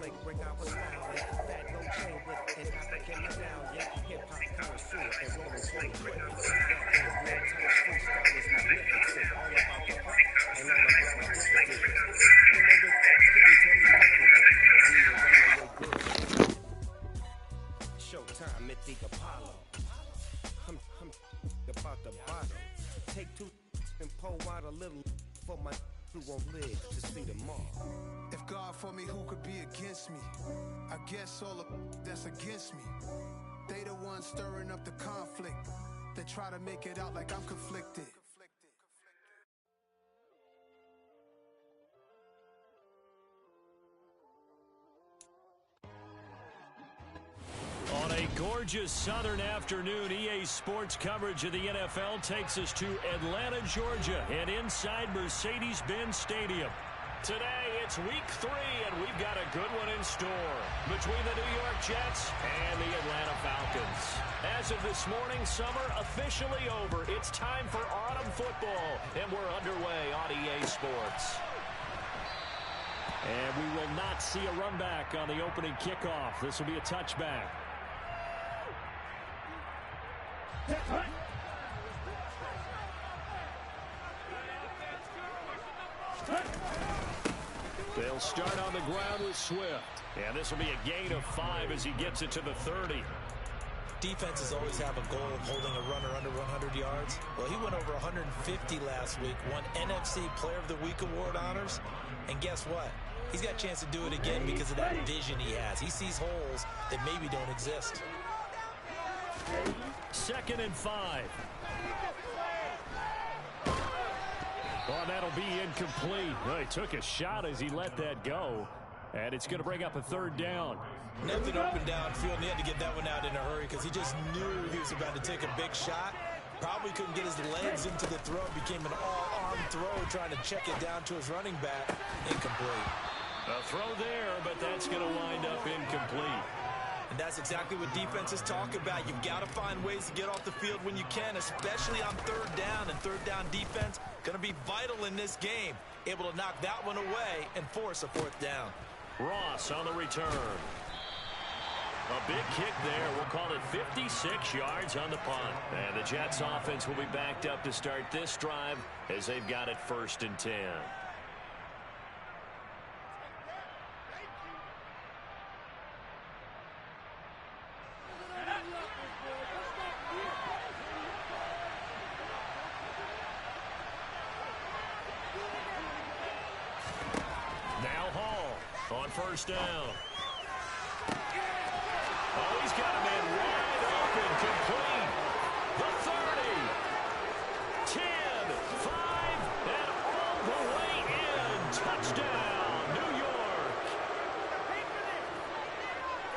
flick, bring out a stallion. Fat no chain with an African medallion. Hip hop connoisseur and rolling 20 rapping real time freestyle is magnificent. All about the heart and all about my dividends. You know the couldn't tell me different. I need a runaway girl. Showtime at the Apollo. I'm about the bottom. Take two and pour out a little for my who won't live to see tomorrow. If God for me, who could be against me? I guess all of that's against me. They the ones stirring up the conflict. They try to make it out like I'm conflicted. On a gorgeous southern afternoon, EA Sports coverage of the NFL takes us to Atlanta, Georgia, and inside Mercedes-Benz Stadium. Today, it's week 3, and we've got a good one in store between the New York Jets and the Atlanta Falcons. As of this morning, summer officially over. It's time for autumn football, and we're underway on EA Sports. And we will not see a run back on the opening kickoff. This will be a touchback. They'll start on the ground with Swift. And this will be a gain of 5 as he gets it to the 30. Defenses always have a goal of holding a runner under 100 yards. Well, he went over 150 last week, won NFC Player of the Week award honors. And guess what? He's got a chance to do it again because of that vision he has. He sees holes that maybe don't exist. 2nd and 5. Oh, that'll be incomplete. Well, he took a shot as he let that go. And it's going to bring up a 3rd down. Nothing open downfield, and he had to get that one out in a hurry because he just knew he was about to take a big shot. Probably couldn't get his legs into the throw. Became an all-arm throw trying to check it down to his running back. Incomplete. A throw there, but that's going to wind up incomplete. And that's exactly what defenses talk about. You've got to find ways to get off the field when you can, especially on 3rd down. And 3rd down defense going to be vital in this game. Able to knock that one away and force a 4th down. Ross on the return. A big kick there. We'll call it 56 yards on the punt. And the Jets offense will be backed up to start this drive as they've got it 1st and 10. On 1st down. Oh, he's got a man wide open, complete. The 30, 10, 5, and all the way in. Touchdown, New York.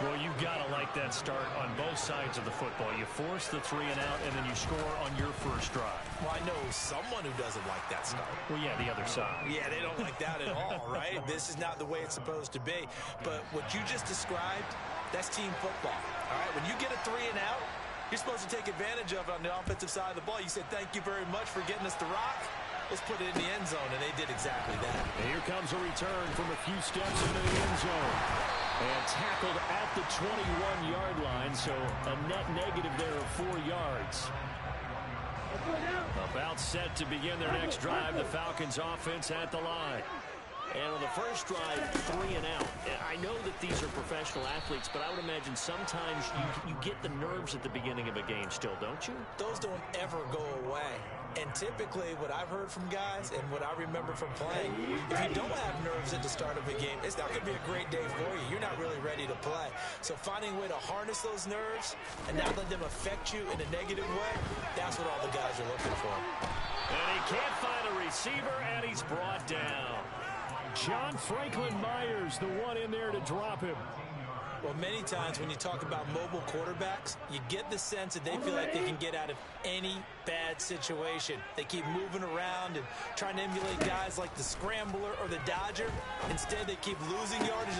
Well, you've got to like that start on both sides of the football. You force the 3 and out, and then you score on your first drive. Well, I know someone who doesn't like that start. Well, yeah, the other side. Yeah, they don't like that at all, right? This is not the way it's supposed to be. But what you just described, that's team football, all right? When you get a 3 and out, you're supposed to take advantage of it on the offensive side of the ball. You said, thank you very much for getting us the rock. Let's put it in the end zone, and they did exactly that. And here comes a return from a few steps into the end zone. And tackled at the 21-yard line, so a net negative there of 4 yards. About set to begin their next drive, the Falcons offense at the line. And on the first drive, 3 and out. I know that these are professional athletes, but I would imagine sometimes you get the nerves at the beginning of a game still, don't you? Those don't ever go away. And typically, what I've heard from guys and what I remember from playing, if you don't have nerves at the start of a game, it's not going to be a great day for you. You're not really ready to play. So finding a way to harness those nerves and not let them affect you in a negative way, that's what all the guys are looking for. And he can't find a receiver, and he's brought down. John Franklin Myers, the one in there to drop him. Well, many times when you talk about mobile quarterbacks, you get the sense that they feel like they can get out of any bad situation. They keep moving around and trying to emulate guys like the Scrambler or the Dodger. Instead, they keep losing yardage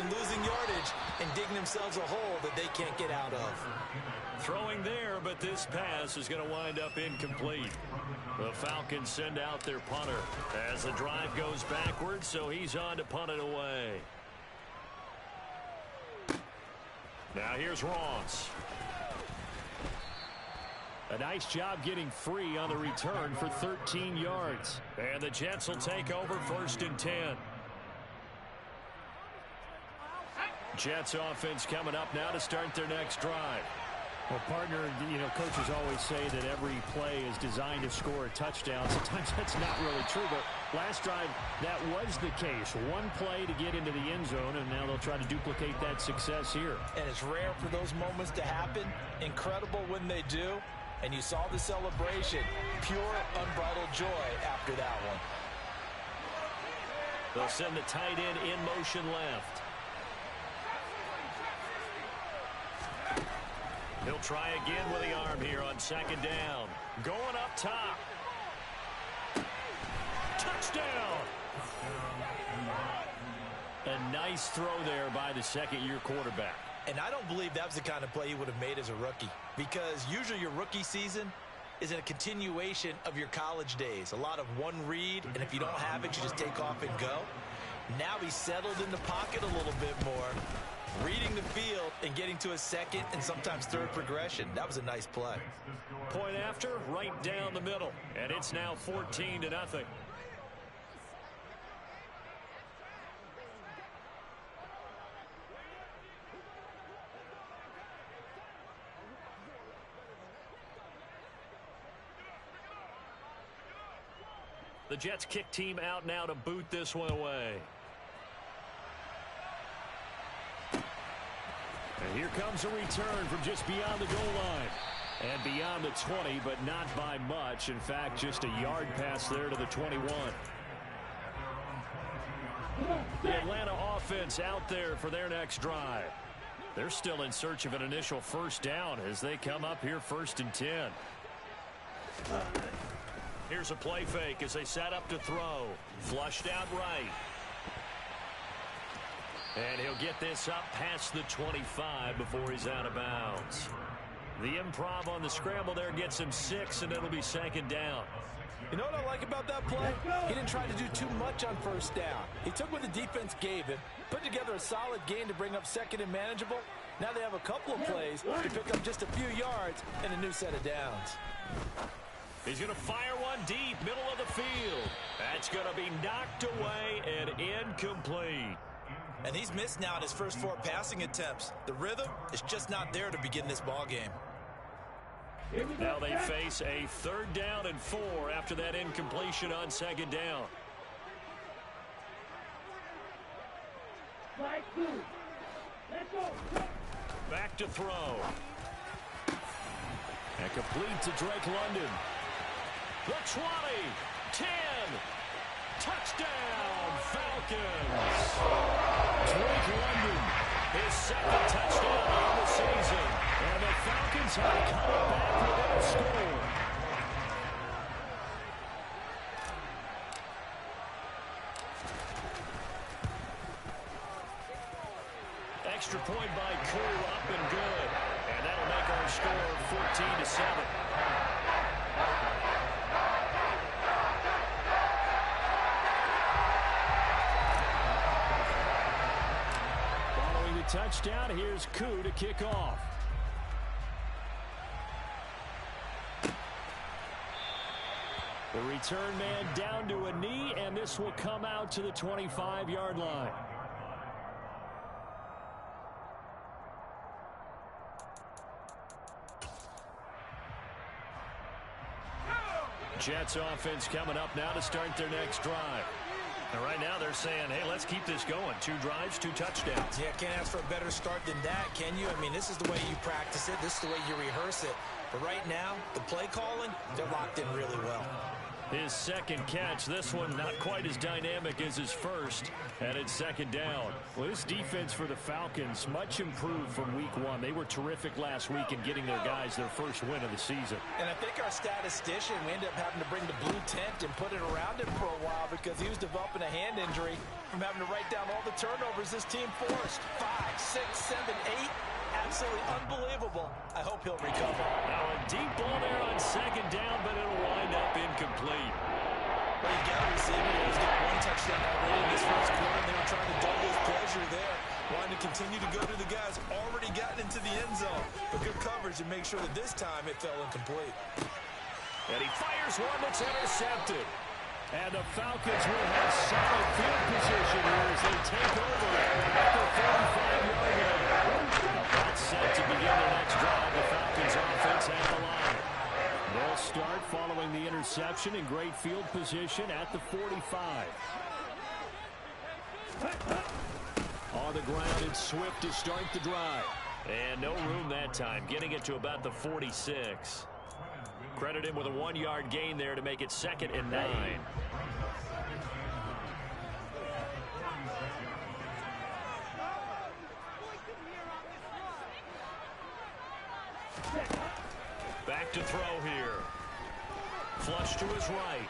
and digging themselves a hole that they can't get out of. Throwing there, but this pass is going to wind up incomplete. The Falcons send out their punter as the drive goes backwards, so he's on to punt it away. Now here's Ross. A nice job getting free on the return for 13 yards. And the Jets will take over 1st and 10. Jets offense coming up now to start their next drive. Well, partner, coaches always say that every play is designed to score a touchdown. Sometimes that's not really true, but last drive, that was the case. One play to get into the end zone, and now they'll try to duplicate that success here. And it's rare for those moments to happen. Incredible when they do. And you saw the celebration. Pure, unbridled joy after that one. They'll send the tight end in motion left. He'll try again with the arm here on 2nd down. Going up top. Touchdown! A nice throw there by the 2nd-year quarterback. And I don't believe that was the kind of play he would have made as a rookie, because usually your rookie season is in a continuation of your college days. A lot of one read, and if you don't have it, you just take off and go. Now he's settled in the pocket a little bit more, reading the field and getting to a 2nd and sometimes 3rd progression. That was a nice play. Point after, right down the middle. And it's now 14-0. The Jets kick team out now to boot this one away. And here comes a return from just beyond the goal line. And beyond the 20, but not by much. In fact, just a yard pass there to the 21. The Atlanta offense out there for their next drive. They're still in search of an initial 1st down as they come up here 1st and 10. Here's a play fake as they set up to throw. Flushed out right. And he'll get this up past the 25 before he's out of bounds. The improv on the scramble there gets him 6, and it'll be 2nd down. You know what I like about that play? He didn't try to do too much on 1st down. He took what the defense gave him, put together a solid gain to bring up 2nd and manageable. Now they have a couple of plays to pick up just a few yards and a new set of downs. He's going to fire one deep, middle of the field. That's going to be knocked away and incomplete. And he's missed now in his first 4 passing attempts. The rhythm is just not there to begin this ball game. Now they face a 3rd down and 4 after that incompletion on 2nd down. Back to throw. And complete to Drake London. The 20, 10, touchdown, Falcons. Drake London, his 2nd touchdown of the season. And the Falcons have come back within a score. Extra point by Koo, up and good. And that'll make our score 14-7. Following the touchdown, here's Koo to kick off. The return man down to a knee, and this will come out to the 25-yard line. Jets offense coming up now to start their next drive. And right now they're saying, hey, let's keep this going. 2 drives, 2 touchdowns. Yeah, can't ask for a better start than that, can you? I mean, this is the way you practice it. This is the way you rehearse it. But right now, the play calling, they're locked in really well. His 2nd catch, this one not quite as dynamic as his first, and it's 2nd down. Well, this defense for the Falcons, much improved from week 1. They were terrific last week in getting their guys their first win of the season. And I think our statistician, we ended up having to bring the blue tent and put it around him for a while because he was developing a hand injury from having to write down all the turnovers this team forced. 5, 6, 7, 8. Absolutely unbelievable. I hope he'll recover. Now a deep ball there on 2nd down, but it'll wind up incomplete. Well, you got to receive it. He's got 1 touchdown already in this first quarter, and they were trying to double his pleasure there. Wanting to continue to go to the guys already gotten into the end zone. But good coverage to make sure that this time it fell incomplete. And he fires one that's intercepted. And the Falcons will have solid field position here as they take over at the 45-yard line. That's set to begin the next drive. The Falcons offense at the line. They'll start following the interception in great field position at the 45. On the ground, it's Swift to start the drive. And no room that time, getting it to about the 46. Credit him with a 1-yard gain there to make it 2nd and 9. Back to throw here. Flush to his right.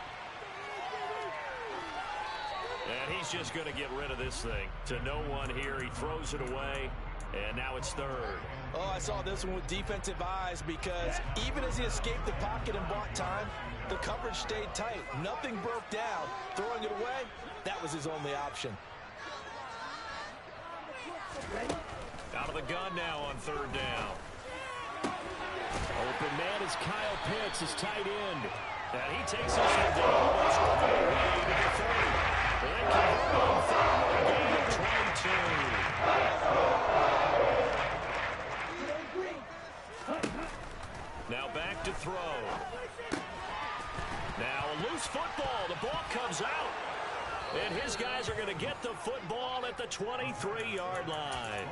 And he's just going to get rid of this thing. To no one here. He throws it away. And now it's 3rd. Oh, I saw this one with defensive eyes because even as he escaped the pocket and bought time, the coverage stayed tight. Nothing broke down. Throwing it away, that was his only option. Out of the gun now on 3rd down. Open man is Kyle Pitts, his tight end. And he takes this one down almost all the way to the 30. They convert on 3rd, a gain of 22. Now back to throw. Now a loose football. The ball comes out. And his guys are going to get the football at the 23-yard line.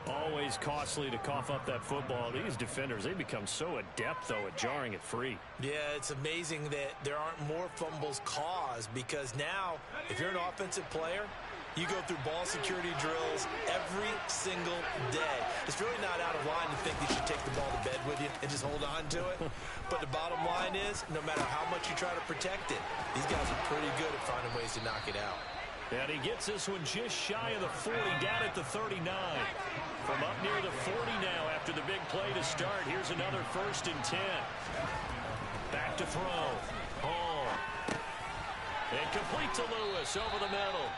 Always costly to cough up that football. These defenders, they become so adept, though, at jarring it free. Yeah, it's amazing that there aren't more fumbles caused because now, if you're an offensive player, you go through ball security drills every single day. It's really not out of line to think that you should take the ball to bed with you and just hold on to it. But the bottom line is, no matter how much you try to protect it, these guys are pretty good at finding ways to knock it out. And he gets this one just shy of the 40, down at the 39. From up near the 40 now after the big play to start. Here's another 1st and 10. Back to throw. Hall. And complete to Lewis over the middle.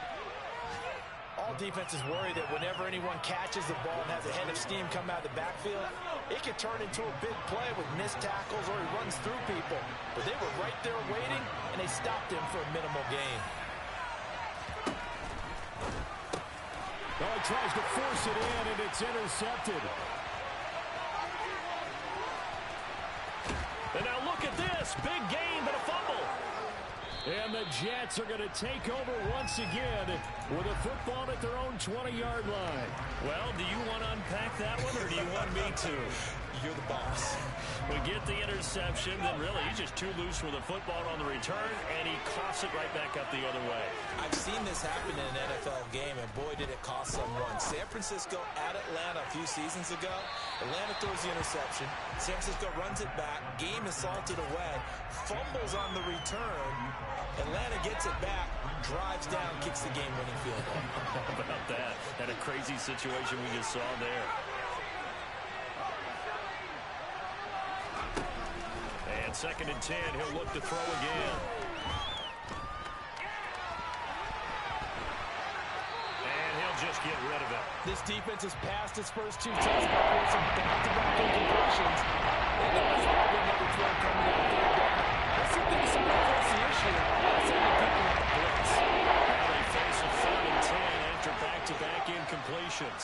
All defenses worry that whenever anyone catches the ball and has a head of steam come out of the backfield, it could turn into a big play with missed tackles or he runs through people. But they were right there waiting, and they stopped him for a minimal gain. Well, he tries to force it in, and it's intercepted. And now look at this. Big gain, but a fumble. And the Jets are going to take over once again with a football at their own 20-yard line. Well, do you want to unpack that one, or do you want me to? You're the boss. We get the interception, then really he's just too loose with the football on the return, and he coughs it right back up the other way. I've seen this happen in an NFL game, and boy, did it cost someone. San Francisco at Atlanta a few seasons ago. Atlanta throws the interception. San Francisco runs it back. Game is salted away. Fumbles on the return. Atlanta gets it back, drives down, kicks the game-winning field goal. How about that? That a crazy situation we just saw there. And 2nd and 10, he'll look to throw again. And he'll just get rid of it. This defense has passed its first 2 tests by forcing back-to-back incompletions. And there was probably another throw coming out there. Let's see if they decide to force the issue. Sending people on the blitz. Now they face a 3rd and 10 after back-to-back incompletions.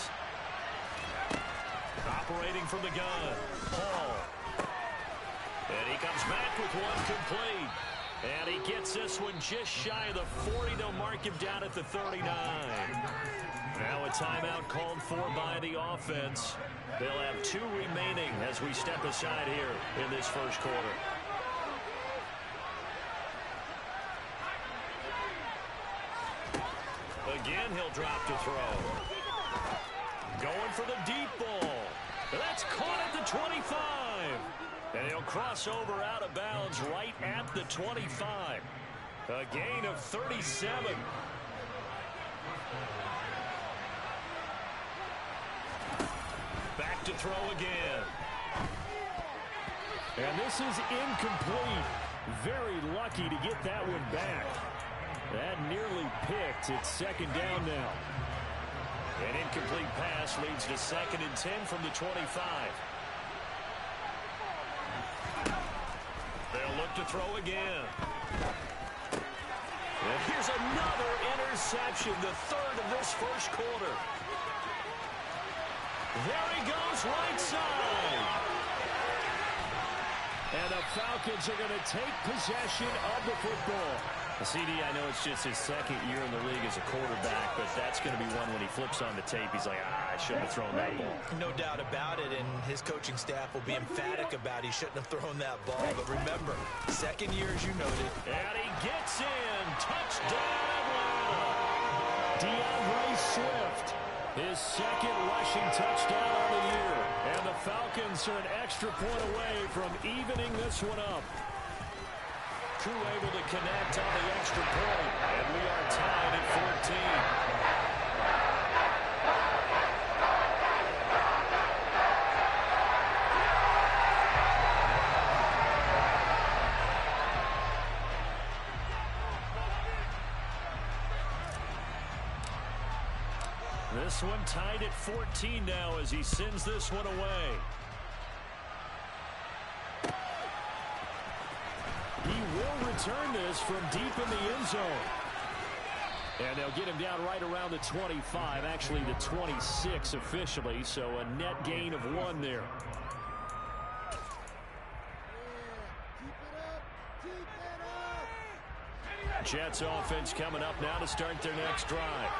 Operating from the gun, Hall. And he comes back with one complete. And he gets this one just shy of the 40. They'll mark him down at the 39. Now a timeout called for by the offense. They'll have 2 remaining as we step aside here in this first quarter. Again, he'll drop to throw. Going for the deep ball. That's caught at the 25. And he'll cross over out of bounds right at the 25. A gain of 37. Back to throw again. And this is incomplete. Very lucky to get that one back. That nearly picked. It's 2nd down now. An incomplete pass leads to 2nd and 10 from the 25. They'll look to throw again. And here's another interception, the 3rd of this first quarter. There he goes, right side. And the Falcons are going to take possession of the football. CD, I know it's just his 2nd year in the league as a quarterback, but that's going to be one when he flips on the tape. He's like, I shouldn't have thrown that ball. No doubt about it, and his coaching staff will be emphatic about he shouldn't have thrown that ball. But remember, 2nd year, as you noted. And he gets in. Touchdown, Atlanta. DeAndre Swift, his 2nd rushing touchdown on the year. And the Falcons are an extra point away from evening this one up. Koo able to connect on the extra point, and we are tied at 14. This one tied at 14 now as he sends this one away. He will return this from deep in the end zone. And they'll get him down right around the 25, actually the 26 officially, so a net gain of 1 there. Jets offense coming up now to start their next drive.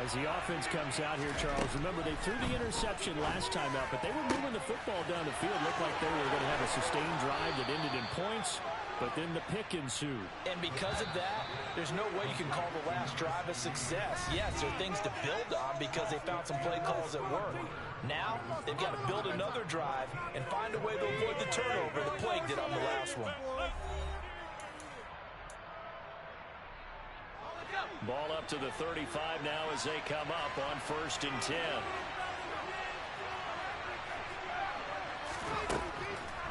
As the offense comes out here, Charles, remember they threw the interception last time out, but they were moving the football down the field. Looked like they were going to have a sustained drive that ended in points, but then the pick ensued. And because of that, there's no way you can call the last drive a success. Yes, there are things to build on because they found some play calls that work. Now, they've got to build another drive and find a way to avoid the turnover the plague did on the last one. Ball up to the 35 now as they come up on 1st and 10.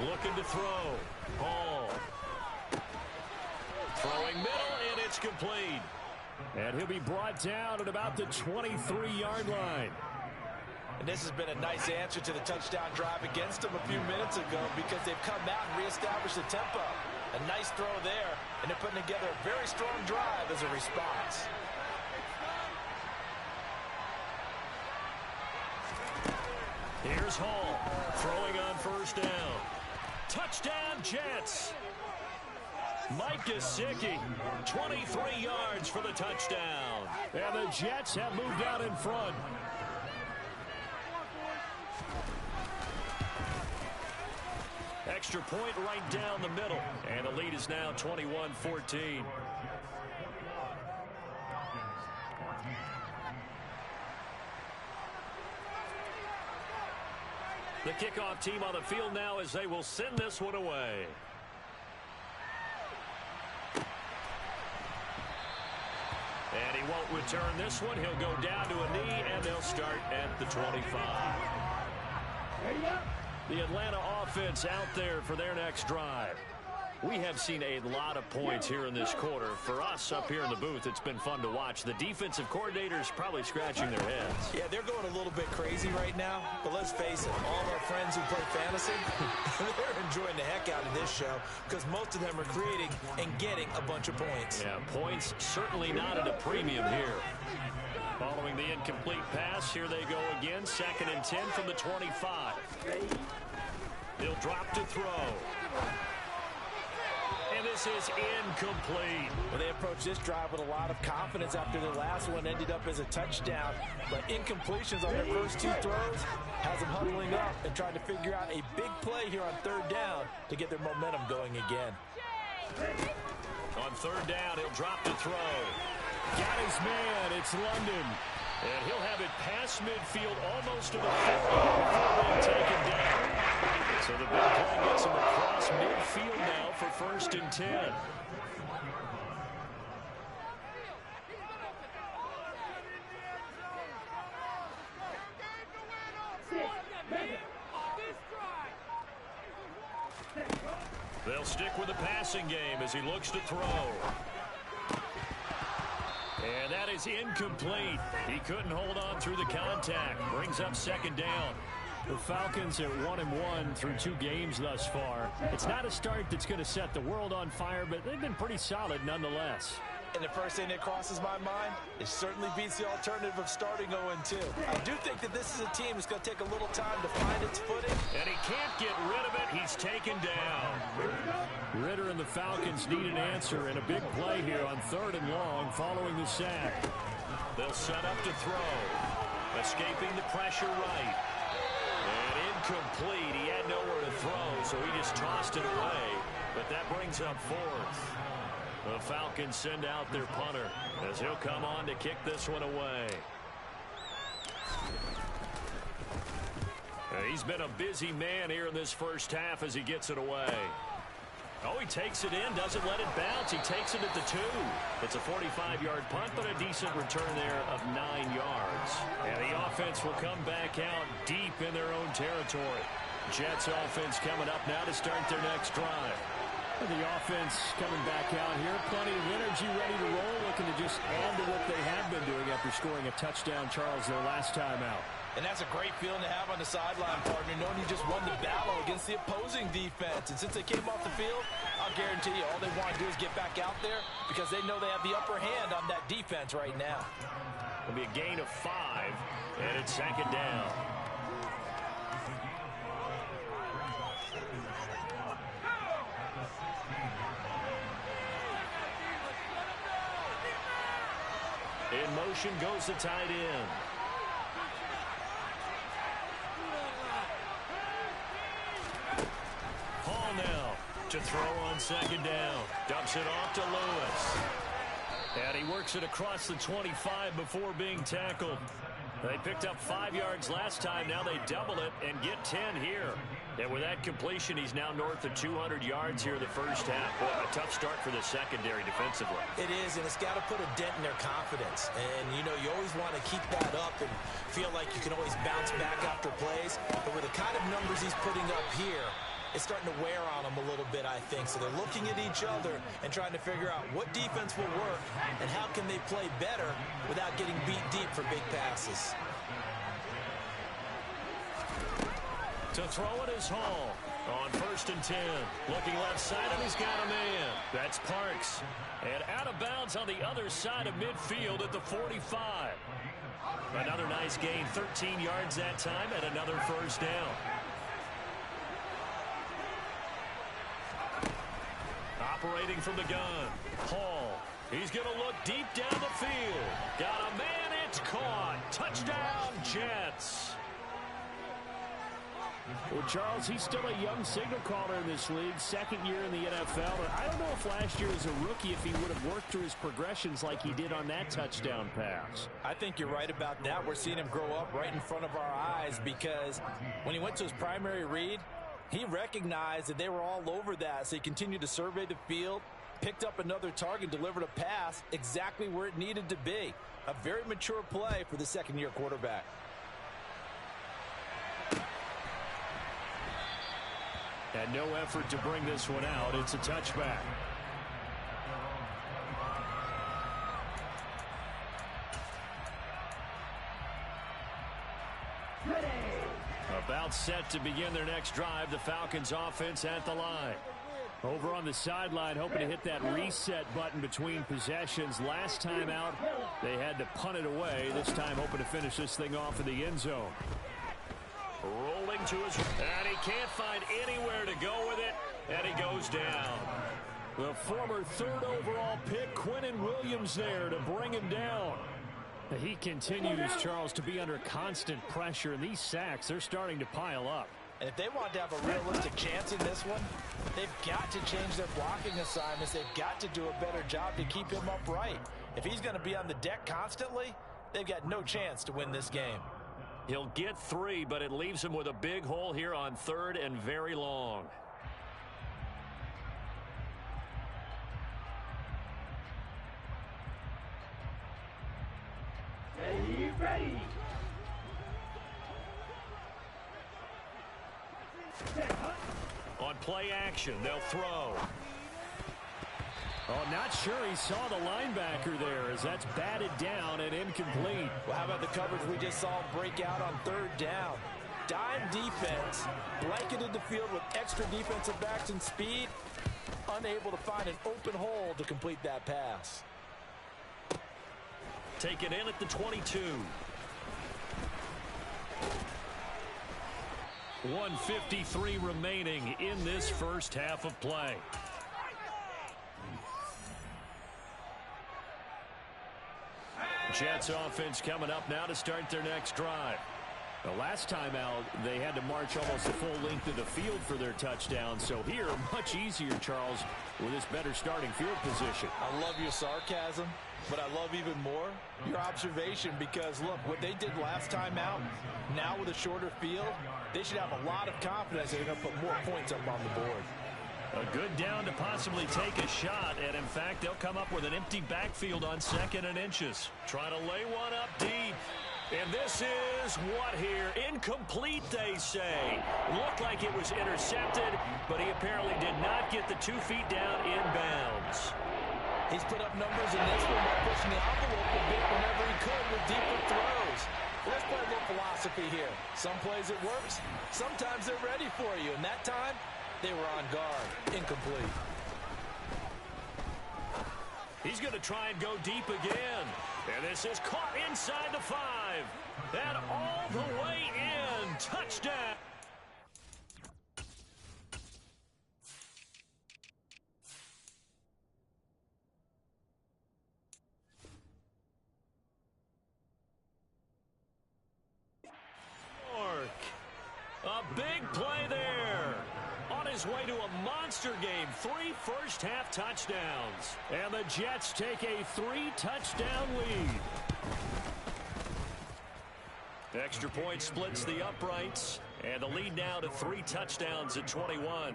Looking to throw. Hall. Throwing middle, and it's complete. And he'll be brought down at about the 23-yard line. And this has been a nice answer to the touchdown drive against them a few minutes ago because they've come out and reestablished the tempo. A nice throw there, and they're putting together a very strong drive as a response. Here's Hall, throwing on 1st down. Touchdown, Jets. Mike Gesicki, 23 yards for the touchdown. And the Jets have moved out in front. Extra point right down the middle. And the lead is now 21-14. The kickoff team on the field now as they will send this one away. And he won't return this one. He'll go down to a knee, and they'll start at the 25. The Atlanta offense out there for their next drive. We have seen a lot of points here in this quarter. For us up here in the booth, it's been fun to watch. The defensive coordinators probably scratching their heads. Yeah, they're going a little bit crazy right now. But let's face it, all of our friends who play fantasy, they're enjoying the heck out of this show because most of them are creating and getting a bunch of points. Yeah, points certainly not at a premium here. Following the incomplete pass, here they go again. 2nd and 10 from the 25. He'll drop to throw. And this is incomplete. Well, they approached this drive with a lot of confidence after the last one ended up as a touchdown. But incompletions on their first 2 throws has them huddling up and trying to figure out a big play here on 3rd down to get their momentum going again. On 3rd down, he'll drop to throw. Got his man. It's London. And he'll have it past midfield almost to the 40 before being taken down. So the big play gets him across midfield now for 1st and 10. They'll stick with the passing game as he looks to throw. And that is incomplete. He couldn't hold on through the contact. Brings up second down. The Falcons at 1-1 through 2 games thus far. It's not a start that's going to set the world on fire, but they've been pretty solid nonetheless. And the first thing that crosses my mind, it certainly beats the alternative of starting 0-2. I do think that this is a team that's going to take a little time to find its footing. And he can't get rid of it. He's taken down. Ritter and the Falcons need an answer, and a big play here on 3rd and long following the sack. They'll set up to throw. Escaping the pressure right. And incomplete. He had nowhere to throw, so he just tossed it away. But that brings up 4th. The Falcons send out their punter as he'll come on to kick this one away. He's been a busy man here in this first half as he gets it away. Oh, he takes it in, doesn't let it bounce. He takes it at the 2. It's a 45-yard punt, but a decent return there of 9 yards. And the offense will come back out deep in their own territory. Jets offense coming up now to start their next drive. The offense coming back out here. Plenty of energy, ready to roll, looking to just add to what they have been doing after scoring a touchdown, Charles, their last time out. And that's a great feeling to have on the sideline, partner, knowing you just won the battle against the opposing defense. And since they came off the field, I'll guarantee you all they want to do is get back out there because they know they have the upper hand on that defense right now. It'll be a gain of 5, and it's second down. In motion goes the tight end. Hall now to throw on second down. Dumps it off to Lewis. And he works it across the 25 before being tackled. They picked up 5 yards last time. Now they double it and get 10 here. And with that completion, he's now north of 200 yards here in the first half. Boy, a tough start for the secondary defensively. It is, and it's got to put a dent in their confidence. And, you know, you always want to keep that up and feel like you can always bounce back after plays. But with the kind of numbers he's putting up here, it's starting to wear on them a little bit, I think. So they're looking at each other and trying to figure out what defense will work and how can they play better without getting beat deep for big passes. To throw it is Hall on 1st and 10. Looking left side, and he's got a man. That's Parks. And out of bounds on the other side of midfield at the 45. Another nice gain, 13 yards that time, and another first down. Operating from the gun, Hall. He's going to look deep down the field. Got a man, it's caught. Touchdown, Jets. Well, Charles, he's still a young signal caller in this league, 2nd year in the NFL. And I don't know if last year as a rookie, if he would have worked through his progressions like he did on that touchdown pass. I think you're right about that. We're seeing him grow up right in front of our eyes because when he went to his primary read, he recognized that they were all over that. So he continued to survey the field, picked up another target, delivered a pass exactly where it needed to be. A very mature play for the 2nd-year quarterback. And no effort to bring this one out. It's a touchback. About set to begin their next drive. The Falcons offense at the line. Over on the sideline, hoping to hit that reset button between possessions. Last time out, they had to punt it away. This time, hoping to finish this thing off in the end zone. Rolling to his, and he can't find anywhere to go with it, and he goes down. The former 3rd overall pick, Quinnen Williams, there to bring him down. He continues, Charles, to be under constant pressure, and these sacks, they're starting to pile up. And if they want to have a realistic chance in this one, they've got to change their blocking assignments. They've got to do a better job to keep him upright. If he's going to be on the deck constantly, they've got no chance to win this game. He'll get 3, but it leaves him with a big hole here on 3rd and very long. Ready. On play action, they'll throw. Oh, not sure he saw the linebacker there as that's batted down and incomplete. Well, how about the coverage we just saw break out on third down? Dime defense, blanketed the field with extra defensive backs and speed, unable to find an open hole to complete that pass. Taken in at the 22. 1:53 remaining in this first half of play. Jets offense coming up now to start their next drive. The last time out, they had to march almost the full length of the field for their touchdown. So here, much easier, Charles, with this better starting field position. I love your sarcasm, but I love even more your observation because, look, what they did last time out, now with a shorter field, they should have a lot of confidence they're going to put more points up on the board. A good down to possibly take a shot, and in fact, they'll come up with an empty backfield on 2nd and inches. Trying to lay one up deep. And this is what here? Incomplete, they say. Looked like it was intercepted, but he apparently did not get the 2 feet down inbounds. He's put up numbers in this one by pushing the envelope a bit whenever he could with deeper throws. Let's play a little philosophy here. Some plays it works. Sometimes they're ready for you. And that time, they were on guard. Incomplete. He's going to try and go deep again. And this is caught inside the 5. And all the way in. Touchdown. A big play there. On his way to a monster game. 3 first-half touchdowns. And the Jets take a 3-touchdown lead. Extra point splits the uprights. And the lead now to 3 touchdowns at 21.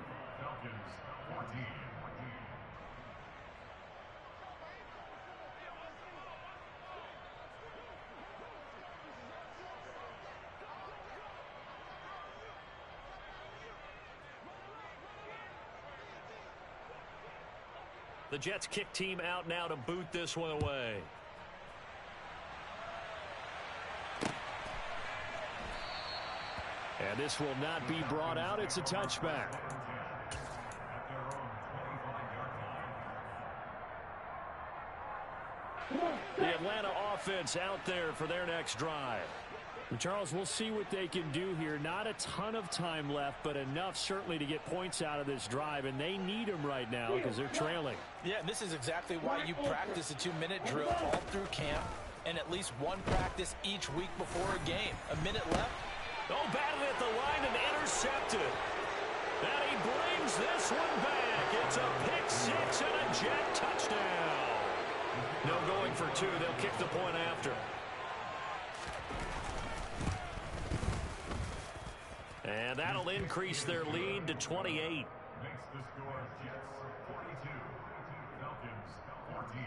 The Jets kick team out now to boot this one away. And this will not be brought out. It's a touchback. The Atlanta offense out there for their next drive. Charles, we'll see what they can do here. Not a ton of time left, but enough certainly to get points out of this drive, and they need them right now because they're trailing. Yeah, and this is exactly why you practice a 2-minute drill all through camp and at least one practice each week before a game. A minute left. Oh, batted at the line and intercepted. And he brings this one back. It's a pick 6 and a Jet touchdown. No going for 2. They'll kick the point after. And that'll increase their lead to 28. Makes the score Jets 42, Falcons 14.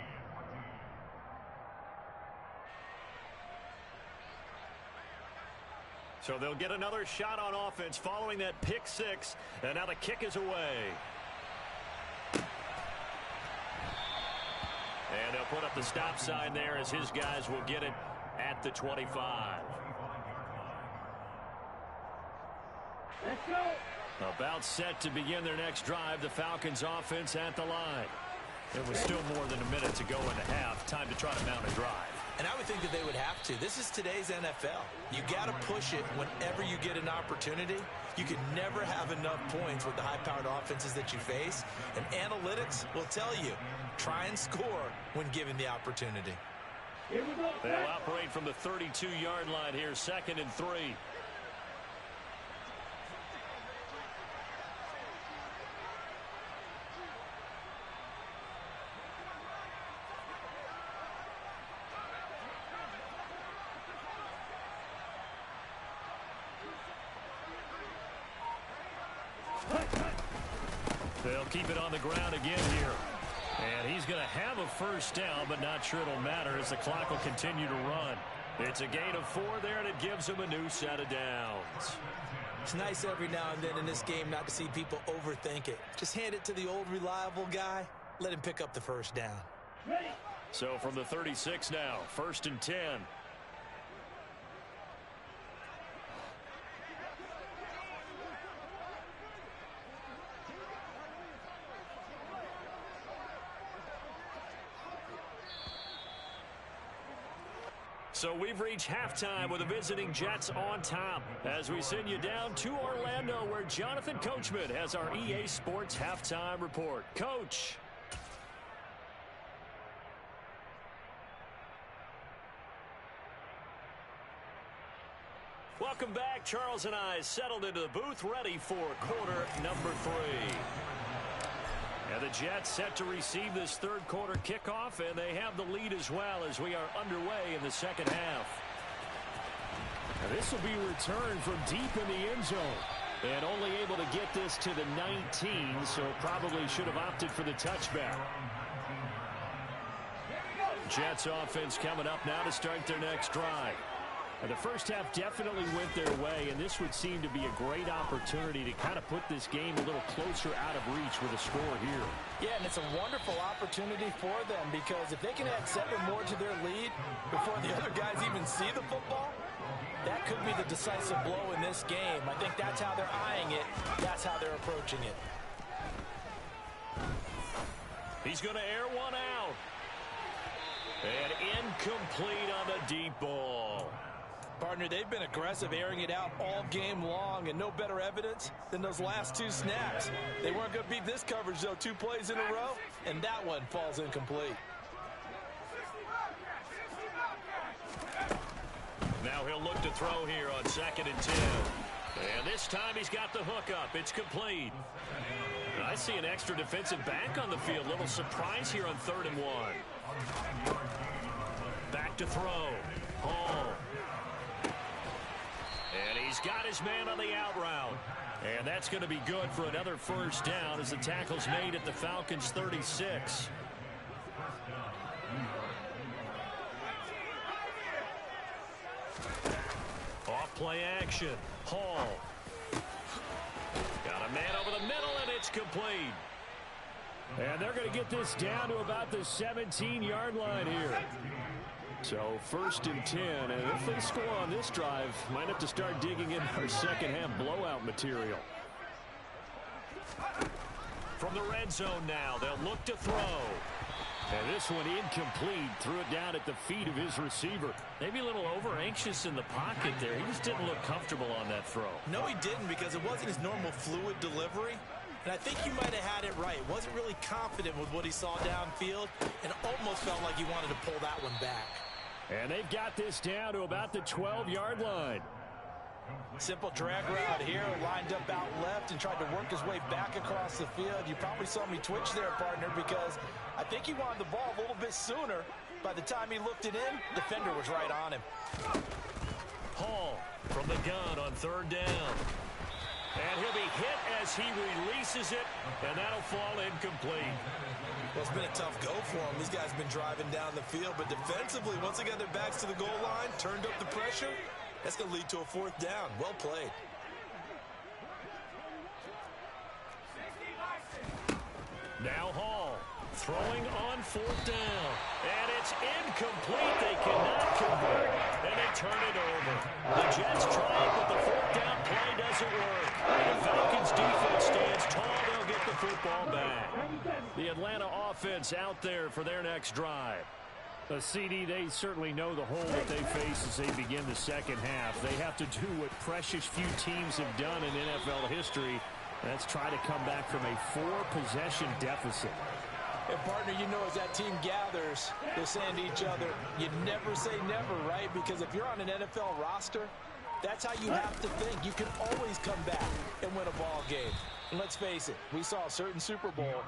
So they'll get another shot on offense following that pick 6. And now the kick is away. And they'll put up the stop sign there as his guys will get it at the 25. Let's go. About set to begin their next drive. The Falcons offense at the line. There was still more than a minute to go in the half. Time to try to mount a drive. And I would think that they would have to. This is today's NFL. You got to push it whenever you get an opportunity. You can never have enough points with the high-powered offenses that you face. And analytics will tell you, try and score when given the opportunity. Here we go. They'll operate from the 32-yard line here, 2nd and 3. They'll keep it on the ground again here. And he's going to have a first down, but not sure it'll matter as the clock will continue to run. It's a gain of 4 there, and it gives him a new set of downs. It's nice every now and then in this game not to see people overthink it. Just hand it to the old reliable guy. let him pick up the first down. So from the 36 now, 1st and 10. So we've reached halftime with the visiting Jets on top as we send you down to Orlando where Jonathan Coachman has our EA Sports halftime report. Coach. Welcome back. Charles and I settled into the booth ready for quarter number 3. And the Jets set to receive this third quarter kickoff, and they have the lead as well as we are underway in the second half. Now this will be returned from deep in the end zone. And only able to get this to the 19, so probably should have opted for the touchback. Jets offense coming up now to start their next drive. And the first half definitely went their way, and this would seem to be a great opportunity to kind of put this game a little closer out of reach with a score here. Yeah, and it's a wonderful opportunity for them because if they can add 7 more to their lead before the other guys even see the football, that could be the decisive blow in this game. I think that's how they're eyeing it. That's how they're approaching it. He's going to air one out. And incomplete on the deep ball. Partner, they've been aggressive, airing it out all game long, and no better evidence than those last 2 snaps. They weren't going to beat this coverage, though, 2 plays in a row, and that one falls incomplete. Now he'll look to throw here on 2nd and 10. And this time he's got the hook up. It's complete. I see an extra defensive back on the field. Little surprise here on 3rd and 1. Back to throw. Hall. And he's got his man on the out route. And that's going to be good for another first down as the tackle's made at the Falcons' 36. Off play action. Hall. Got a man over the middle, and it's complete. And they're going to get this down to about the 17-yard line here. So 1st and 10, and if they score on this drive, might have to start digging in our second half blowout material. From the red zone now, they'll look to throw. And this one incomplete, threw it down at the feet of his receiver. Maybe a little over-anxious in the pocket there. He just didn't look comfortable on that throw. No, he didn't, because it wasn't his normal fluid delivery. And I think you might have had it right. Wasn't really confident with what he saw downfield and almost felt like he wanted to pull that one back. And they've got this down to about the 12-yard line. Simple drag route here, lined up out left and tried to work his way back across the field. You probably saw me twitch there, partner, because I think he wanted the ball a little bit sooner. By the time he looked it in, defender was right on him. Hall from the gun on 3rd down. And he'll be hit as he releases it, and that'll fall incomplete. Well, it's been a tough go for him. These guys have been driving down the field, but defensively, once they got their backs to the goal line, turned up the pressure, that's going to lead to a 4th down. Well played. Now Hall throwing on 4th down. And it's incomplete. They cannot convert, and they turn it over. The Jets try it, but the 4th down play doesn't work. And the Falcons defense stands tall. They'll get the football back. The Atlanta offense out there for their next drive. The CD, they certainly know the hole that they face as they begin the second half. They have to do what precious few teams have done in NFL history. That's try to come back from a 4-possession deficit. And, partner, you know, as that team gathers, they're saying to each other, you never say never, right? Because if you're on an NFL roster, that's how you have to think. You can always come back and win a ball game. And let's face it, we saw a certain Super Bowl.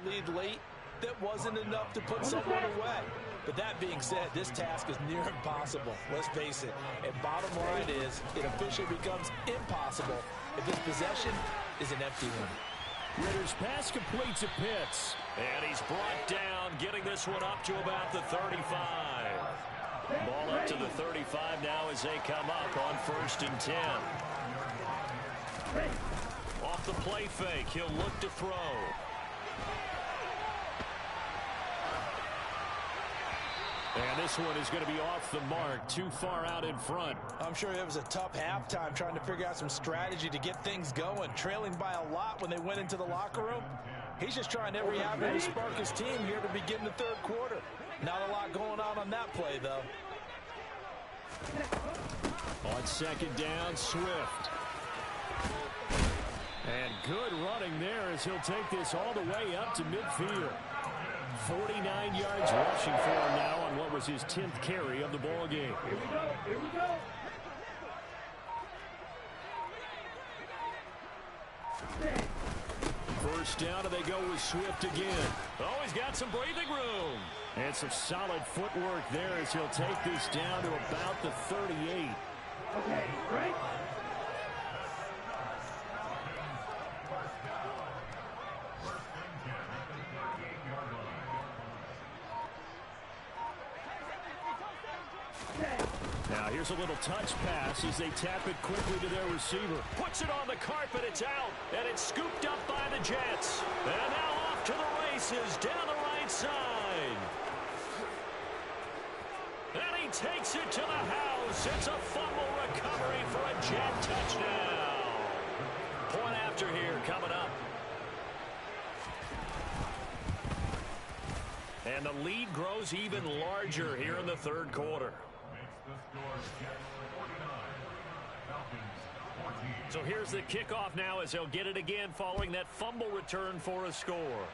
Lead late, that wasn't enough to put someone away. But that being said, this task is near impossible. Let's face it. And bottom line is, it officially becomes impossible if this possession is an empty one. Ritter's pass completes to Pitts. And he's brought down, getting this one up to about the 35. Ball up to the 35 now as they come up on 1st and 10. Off the play fake, he'll look to throw. And this one is going to be off the mark, too far out in front. I'm sure it was a tough halftime trying to figure out some strategy to get things going. Trailing by a lot when they went into the locker room. He's just trying every avenue to spark his team here to begin the 3rd quarter. Not a lot going on that play, though. On 2nd down, Swift. And good running there as he'll take this all the way up to midfield. 49 yards rushing for him now on what was his 10th carry of the ball game. Here we go. Here we go. First down, and they go with Swift again. Oh, he's got some breathing room. And some solid footwork there as he'll take this down to about the 38. Okay, right. Now here's a little touch pass as they tap it quickly to their receiver. Puts it on the carpet, it's out, and it's scooped up by the Jets. And now off to the races down the right side. And he takes it to the house. It's a fumble recovery for a Jet touchdown. Point after here coming up. And the lead grows even larger here in the 3rd quarter. So here's the kickoff now as they'll get it again following that fumble return for a score.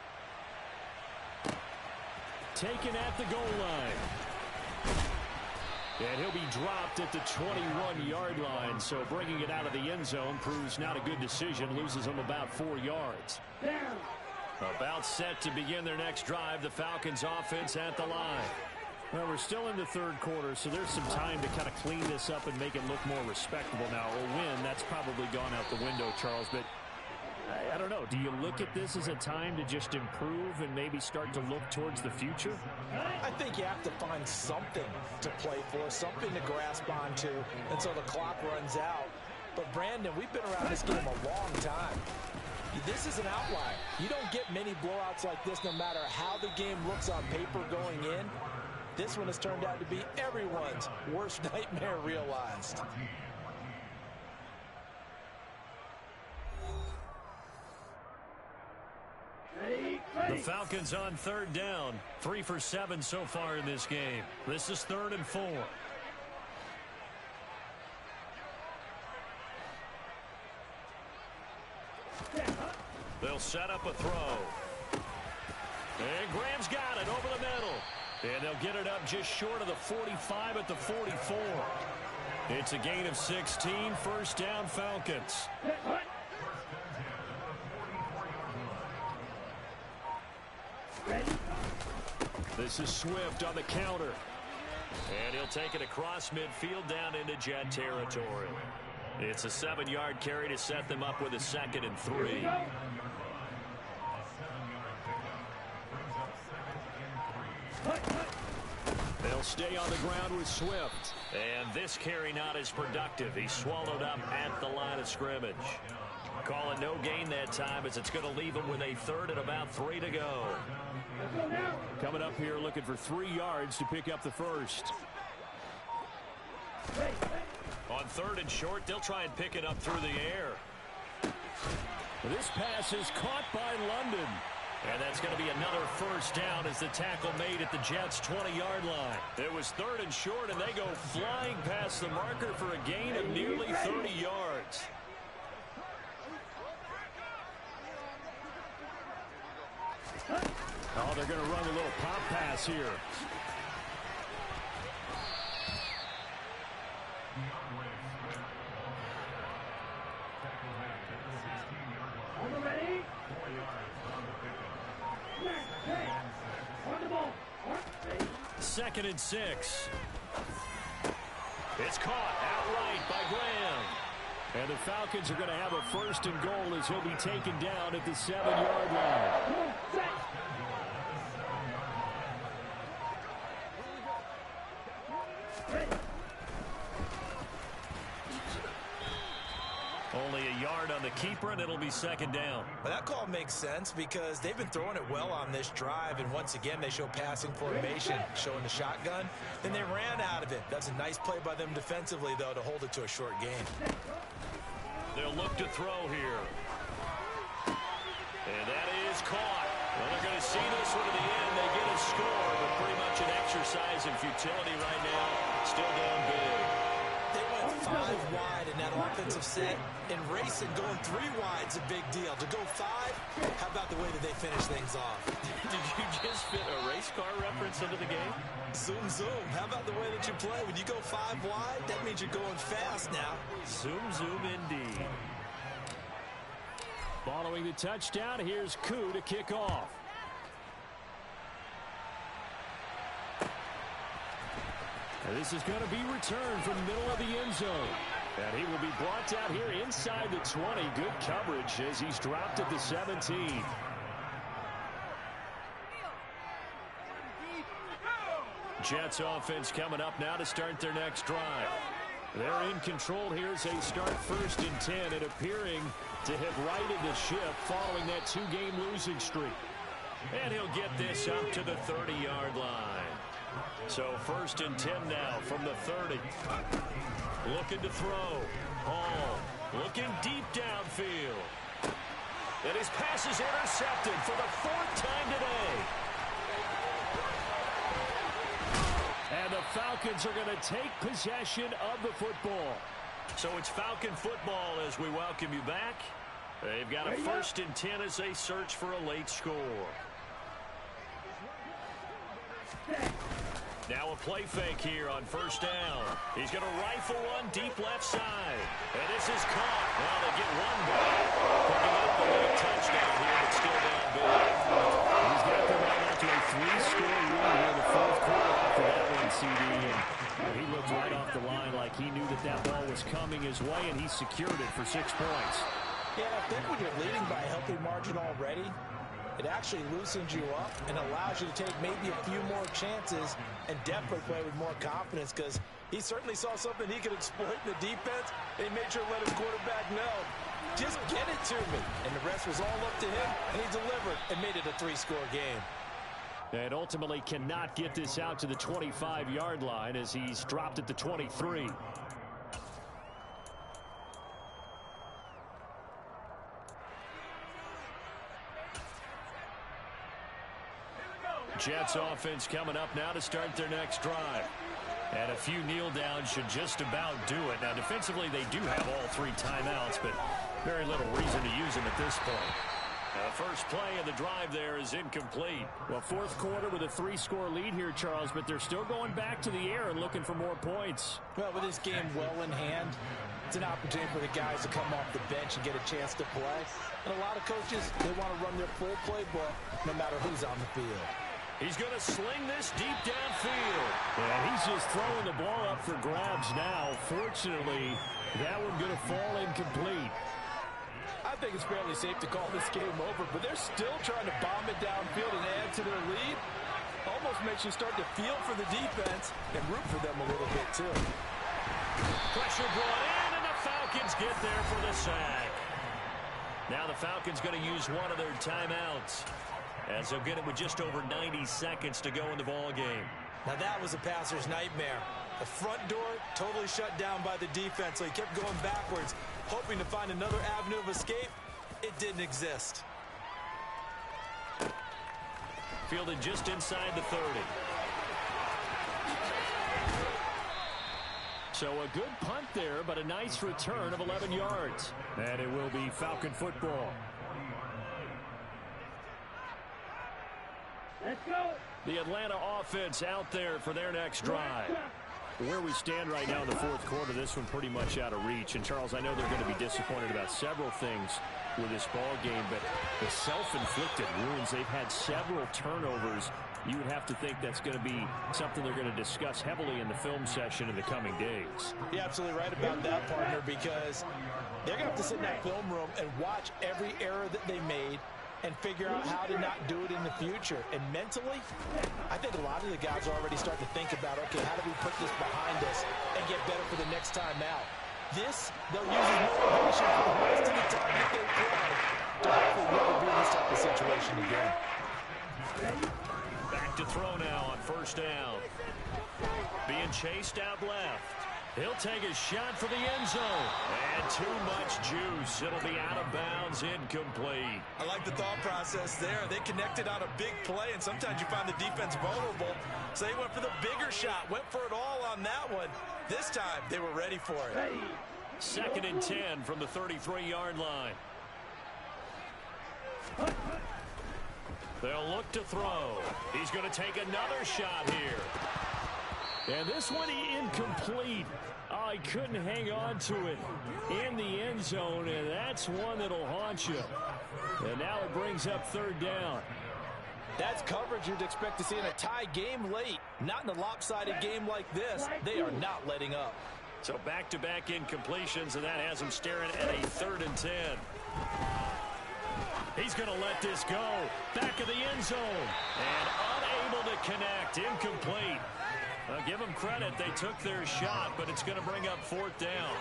Taken at the goal line. And he'll be dropped at the 21-yard line. So bringing it out of the end zone proves not a good decision. Loses him about 4 yards. Down. About set to begin their next drive. The Falcons offense at the line. Well, we're still in the 3rd quarter, so there's some time to kind of clean this up and make it look more respectable now. A win, that's probably gone out the window, Charles, but I don't know. Do you look at this as a time to just improve and maybe start to look towards the future? I think you have to find something to play for, something to grasp onto until the clock runs out. But, Brandon, we've been around this game a long time. This is an outlier. You don't get many blowouts like this no matter how the game looks on paper going in. This one has turned out to be everyone's worst nightmare realized. The Falcons on 3rd down. 3 for 7 so far in this game. This is 3rd and 4. They'll set up a throw. And Graham's got it over the middle. And they'll get it up just short of the 45 at the 44. It's a gain of 16. 1st down, Falcons. This is Swift on the counter. And he'll take it across midfield down into Jet territory. It's a 7-yard carry to set them up with a 2nd and 3. They'll stay on the ground with Swift. And this carry not as productive. He's swallowed up at the line of scrimmage. Call it no gain that time as it's going to leave him with a 3rd and about 3 to go. Coming up here looking for 3 yards to pick up the 1st. On 3rd and short, they'll try and pick it up through the air. This pass is caught by London. And that's going to be another 1st down as the tackle made at the Jets' 20-yard line. It was 3rd and short, and they go flying past the marker for a gain of nearly 30 yards. Oh, they're going to run a little pop pass here. 2nd and 6. It's caught outright by Graham. And the Falcons are going to have a 1st and goal as he'll be taken down at the 7-yard line. Only a yard on the keeper, and it'll be 2nd down. Well, that call makes sense because they've been throwing it well on this drive, and once again they show passing formation, showing the shotgun, and they ran out of it. That's a nice play by them defensively, though, to hold it to a short gain. They'll look to throw here. And that is caught. Well, they're going to see this one to the end. They get a score, but pretty much an exercise in futility right now. Still down big. They went 5 wide in that offensive set, and racing going 3 wide's a big deal. To go 5, how about the way that they finish things off? Did you just fit a race car reference into the game? Zoom, zoom. How about the way that you play? When you go 5 wide, that means you're going fast now. Zoom, zoom indeed. Following the touchdown, here's Koo to kick off. And this is going to be returned from the middle of the end zone. And he will be brought down here inside the 20. Good coverage as he's dropped at the 17. Jets offense coming up now to start their next drive. They're in control here as they start 1st and 10 and appearing to have righted the ship following that 2-game losing streak. And he'll get this up to the 30-yard line. So 1st and 10 now from the 30. Looking to throw. Hall looking deep downfield. And his pass is intercepted for the 4th time today. And the Falcons are going to take possession of the football. So it's Falcon football as we welcome you back. They've got a 1st and 10 as they search for a late score. Now a play fake here on 1st down. He's going to rifle one deep left side. And this is caught. Well, they get one back. Picking up the late touchdown here, but still down big. He's got them right after a 3-score lead here in the 4th quarter after that one, CD. And he looked right off the line like he knew that that ball was coming his way, and he secured it for 6 points. Yeah, I think when you're leading by a healthy margin already, it actually loosens you up and allows you to take maybe a few more chances and definitely play with more confidence because he certainly saw something he could exploit in the defense, and he made sure to let his quarterback know, just get it to me. And the rest was all up to him, and he delivered and made it a 3-score game. And ultimately cannot get this out to the 25-yard line as he's dropped at the 23. Jets offense coming up now to start their next drive. And a few kneel downs should just about do it. Now, defensively, they do have all 3 timeouts, but very little reason to use them at this point. Now, the first play of the drive there is incomplete. Well, 4th quarter with a 3-score lead here, Charles, but they're still going back to the air and looking for more points. Well, with this game well in hand, it's an opportunity for the guys to come off the bench and get a chance to play. And a lot of coaches, they want to run their full playbook no matter who's on the field. He's going to sling this deep downfield. And he's just throwing the ball up for grabs now. Fortunately, that one going to fall incomplete. I think it's fairly safe to call this game over, but they're still trying to bomb it downfield and add to their lead. Almost makes you start to feel for the defense and root for them a little bit, too. Pressure brought in, and the Falcons get there for the sack. Now the Falcons going to use one of their timeouts, as they'll get it with just over 90 seconds to go in the ball game. Now that was a passer's nightmare. The front door totally shut down by the defense, so he kept going backwards, hoping to find another avenue of escape. It didn't exist. Fielded just inside the 30. So a good punt there, but a nice return of 11 yards. And it will be Falcon football. Let's go. The Atlanta offense out there for their next drive. Where we stand right now in the 4th quarter, this one pretty much out of reach. And, Charles, I know they're going to be disappointed about several things with this ball game, but the self-inflicted wounds, they've had several turnovers you would have to think that's going to be something they're going to discuss heavily in the film session in the coming days. You're absolutely right about that, partner, because they're going to have to sit in that film room and watch every error that they made and figure out how to not do it in the future. And mentally, I think a lot of the guys are already starting to think about, okay, how do we put this behind us and get better for the next time out? This, they'll use as motivation for the rest of the time that they play to hopefully never be in this type of situation again. Back to throw now on first down. Being chased out left. He'll take a shot for the end zone. And too much juice. It'll be out of bounds, incomplete. I like the thought process there. They connected on a big play, and sometimes you find the defense vulnerable. So they went for the bigger shot, went for it all on that one. This time, they were ready for it. 2nd and 10 from the 33-yard line. They'll look to throw. He's going to take another shot here. And this one incomplete. Oh, he couldn't hang on to it in the end zone, and that's one that'll haunt you. And now it brings up 3rd down. That's coverage you'd expect to see in a tie game late. Not in a lopsided game like this. They are not letting up. So back-to-back incompletions, and that has him staring at a 3rd and 10. He's going to let this go. Back of the end zone. And unable to connect. Incomplete. Give them credit. They took their shot, but it's going to bring up 4th down.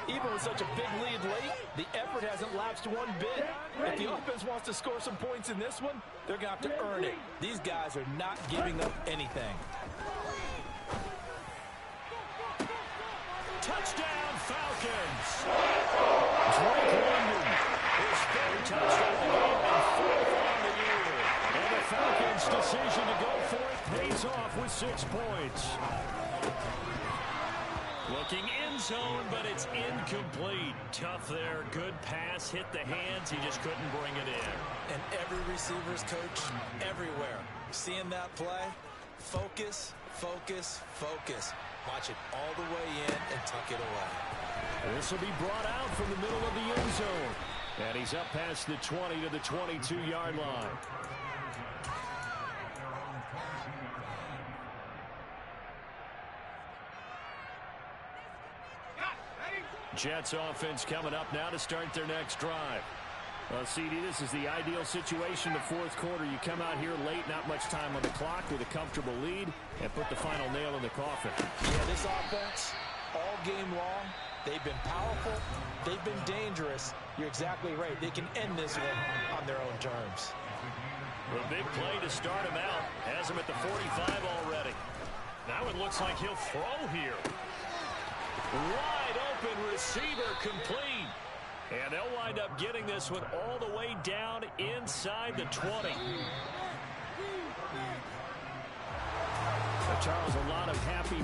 Even with such a big lead late, the effort hasn't lapsed one bit. If the offense wants to score some points in this one, they're going to have to earn it. These guys are not giving up anything. Touchdown, Falcons. Drake London, his 3rd touchdown of the game and 4th on the year. And the Falcons' decision to go for it pays off with 6 points. Looking end zone, but it's incomplete. Tough there. Good pass. Hit the hands. He just couldn't bring it in. And every receiver's coach everywhere. Seeing that play, focus, focus, focus. Watch it all the way in and tuck it away. This will be brought out from the middle of the end zone. And he's up past the 20 to the 22-yard line. Jets offense coming up now to start their next drive. Well, CD, this is the ideal situation, the 4th quarter. You come out here late, not much time on the clock with a comfortable lead, and put the final nail in the coffin. Yeah, this offense, all game long, they've been powerful, they've been dangerous. You're exactly right. They can end this one on their own terms. The big play to start him out has him at the 45 already. Now it looks like he'll throw here. Wide open receiver, complete. And they'll wind up getting this one all the way down inside the 20. Charles, a lot of happy